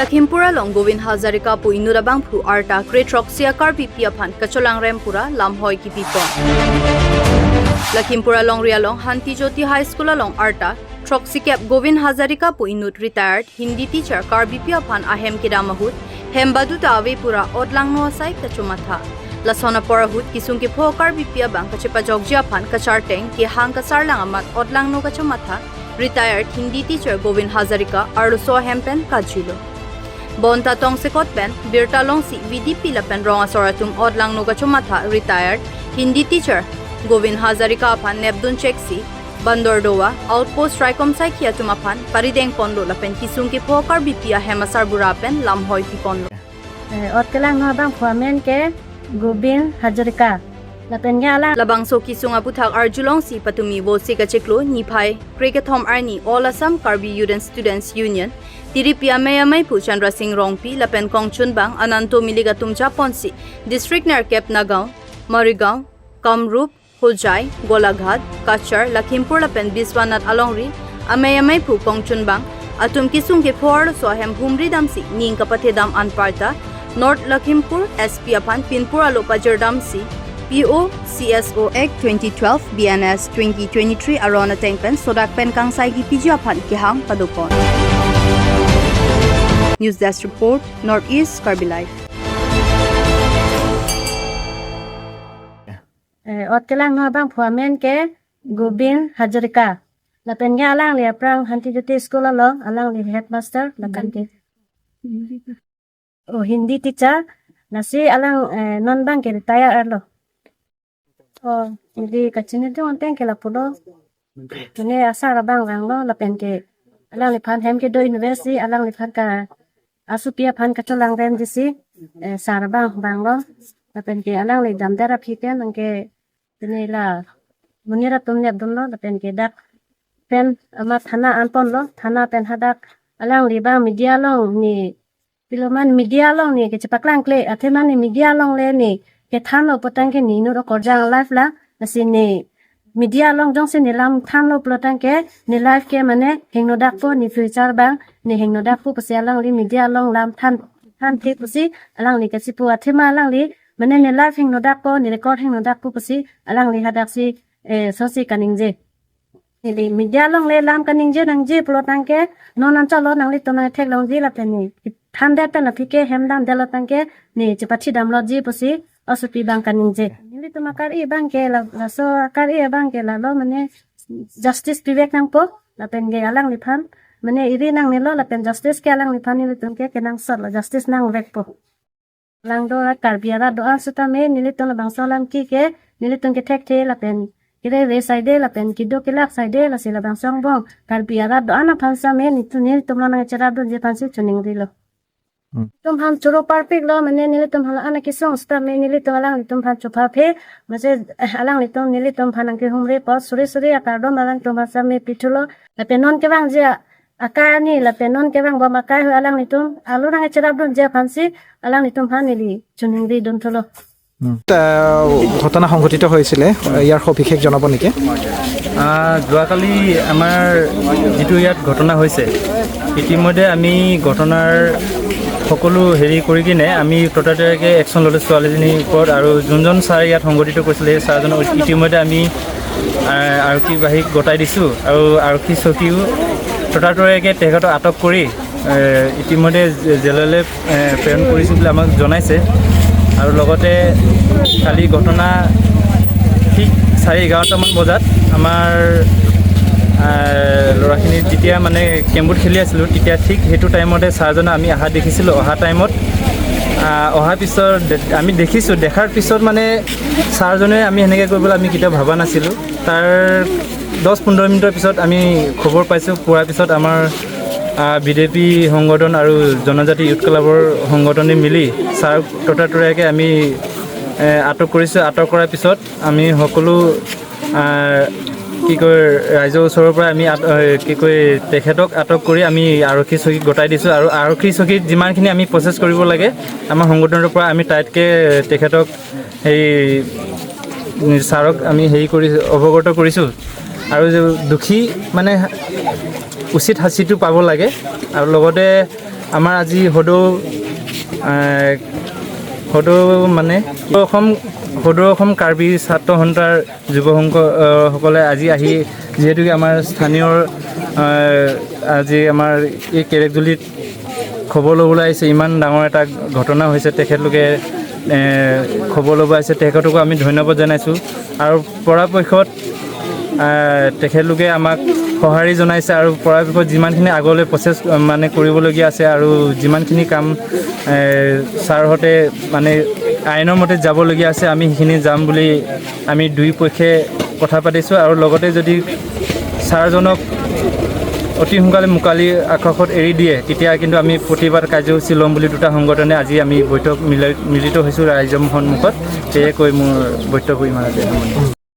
Lakhimpura long Govin Hazarika po inut abangphu arta throksi Karbipi aphan kacholang'rem pura lamhoi ki pipon. Lakhimpura long rialong Hanti Jyoti High School along arta throksi cap Govin Hazarika po inut retired Hindi teacher Karbipi aphan ahem kidamahut hembadu tawe pura odlang no sai kachumatha. Lasona porahut kisung ki pho Karbipi abang kachepa jogji aphan kacharteng ki hang kasarlang amat odlang no kachumatha retired Hindi teacher Govin Hazarika arso hempen kajilo. Bonta tong sekot pen birta long si VDP lapen ronga soratum odlang no kachumatha retired Hindi teacher Govin Hazarika aphan nebdun cheksi Bandordowa outpost Tricom Saikia tumapan parideng pondo lapen kisung ki pho Karbipi hemasar burapen lamhoi pi pondo. Otkelang no bang phuamen ke Govin Hazarika lapen ngala labang so kisung aputhak arjulong si patumi bosi ka cheklo niphai krikathom arni all Assam Karbi Youth and Students Union Tiripia Mayamai Pu Chandra Singh Rongpi Lapen Kongchun Bang Ananto Miliga Tumcha Ponsi District Narkep Nagaon Marigaon Kamrup Hojai Golaghat Kachar Lakhimpur Lapen Biswanath Alongri Amayamai Pu Kongchun Bang Atum Kisung ke Phor Sohem Humri Damsi Ning Kapathe Dam Anparta North Lakhimpur SP Aphan Pinpur Alopa Jerdamsi PO CSO Act 2012 BNS 2023 Arona Tengpen Sodak Pen Kangsai Gi PG Aphan Kihang Padopon. News Desk Report, Northeast Karbi Life. Otkelang no bang phuamen ke Govin Hazarika lapen ngalang le prang Hanti Jyoti School along alang le headmaster lakan ke Hindi teacher nasi alang non bang ke retire arlo jadi kacine tu onteng ke lapulo ne asar bang lo lapen ke alang le phan hem ke do university alang le phan ka asupia phan kacholang'rem jisi sarbang banglo lapen ke alang le damdara phiken angke tinila munira tumnya dunlo lapen ke dak pen ama thana anpon lo thana pen hadak alang le bang media long ni piloman media long ni ke chepaklang kle atheman ni media long le ni ke thano potang ke ni no korjang life la nasini media long jong se nilam thanlo plotang ke ni life ke mane hengno dak po ni future bang ni hengno dak po pase alang li media long lam than thi pusi alang li ke sipu athema alang li mane ni life hengno dak po ni record hengno dak po pusi alang li hadak si sosi kaningje ni media long le lam kaningje nangje plotang ke nonan chalo nang li tona thek long ji la tani than da tan phike hemdam delotang ke ni chipathi dam lo ji pusi asupi bang kaningje nili tumakar I bang ke la so kar I bang ke la lo mane justice pivek nang po la pen ge alang li phan mane iri nang nilo la pen justice ke alang li phan ni tum ke kenang sor la justice nang vek po lang do karbiara do asuta me nili tum bang solam ki ke nili tum ke thek the la pen kire re side la pen kido ke lak side la sila bang song bong karbiara do ana phan sa me ni tum na chara do je phan si chuning ri lo tum han churo perfect lo mane nili tum hala ana ki song sta me nili tum alang tum phan chupa phe mase alang li tum nili tum phan ang ke humre po suri suri akar do malang tum sa me pitulo la penon ke bang je akar ni la penon ke bang ba makai hu alang li tum alu rang chara do je phan si alang li tum phan nili chuning ri don tholo ঘটনা সংঘটিত হৈছিলে ইয়াৰ সবিশেষ জনাব নেকি যোৱাকালি আমাৰ যিটো ইয়াত ঘটনা হৈছে ইতিমধ্যে আমি ঘটনাৰ সকলো হেৰি কৰি কিনে আমি ততাতৈয়াকে একশ্যন ল'লো ছোৱালীজনীৰ ওপৰত আৰু যোনজন ছাৰ ইয়াত সংঘটিত কৰিছিলে সেই ছাৰজনক ইতিমধ্যে আমি আৰক্ষী বাহিক গতাই দিছোঁ আৰু আৰক্ষী চকীও ততাতৈয়াকে তেখেতক আটক কৰি ইতিমধ্যে জেললৈ প্ৰেৰণ কৰিছোঁ বুলি আমাক জনাইছে আৰু লগতে কালি ঘটনা ঠিক 11:30মান বজাত আমাৰ ল'ৰাখিনি যেতিয়া মানে কেম্পুত খেলি আছিলোঁ তেতিয়া ঠিক সেইটো টাইমতে ছাৰজনে আমি অহা দেখিছিলোঁ অহা টাইমত অহাৰ পিছত আমি দেখাৰ পিছত মানে ছাৰজনে আমি সেনেকৈ কৰিবলৈ আমি কেতিয়াও ভবা নাছিলোঁ তাৰ 10-15 মিনিটৰ পিছত আমি খবৰ পাইছোঁ পোৱাৰ পিছত আমাৰ বিজেপি সংগঠন আৰু জনজাতি ইউথ ক্লাবৰ সংগঠনে মিলি ছাৰ ততাতৈয়াকে আমি আটক কৰিছোঁ আটক কৰাৰ পিছত আমি সকলো কি কয় ৰাইজৰ ওচৰৰ পৰা আমি কি কয় তেখেতক আটক কৰি আমি আৰক্ষী চকীত গতাই দিছোঁ আৰু আৰক্ষী চকীত যিমানখিনি আমি প্ৰচেছ কৰিব লাগে আমাৰ সংগঠনৰ পৰা আমি টাইটকৈ তেখেতক সেই ছাৰক আমি হেৰি কৰি অৱগত কৰিছোঁ আৰু দোষী মানে উচিত শাস্তিটো পাব লাগে আৰু লগতে আমাৰ আজি সদৌ মানে সদৌ অসম কাৰ্বি ছাত্ৰ সন্থাৰ যুৱ সংঘসকলে আজি আহি যিহেতুকে আমাৰ স্থানীয় আজি আমাৰ এই কেৰেকজুলিত খবৰ ল'বলৈ আহিছে, ইমান ডাঙৰ এটা ঘটনা হৈছে, তেখেতলোকে খবৰ ল'ব আহিছে, তেখেতকো আমি ধন্যবাদ জনাইছোঁ। আৰু পৰাপক্ষত তেখেতলোকে আমাক সঁহাৰি জনাইছে আৰু পৰাপক্ষত যিমানখিনি আগলৈ প্ৰচেছ মানে কৰিবলগীয়া আছে আৰু যিমানখিনি কাম ছাৰহঁতে মানে আইনৰ মতে যাবলগীয়া আছে, আমি সেইখিনি যাম বুলি আমি দুয়োপক্ষে কথা পাতিছোঁ। আৰু লগতে যদি ছাৰজনক অতি সোনকালে মুকলি আকাশত এৰি দিয়ে, তেতিয়া কিন্তু আমি প্ৰতিবাদ কাৰ্যসূচী ল'ম বুলি দুটা সংগঠনে আজি আমি বৈঠক মিলিত হৈছোঁ ৰাইজৰ সন্মুখত। সেয়ে কৈ মোৰ বক্তব্য ইমানতে।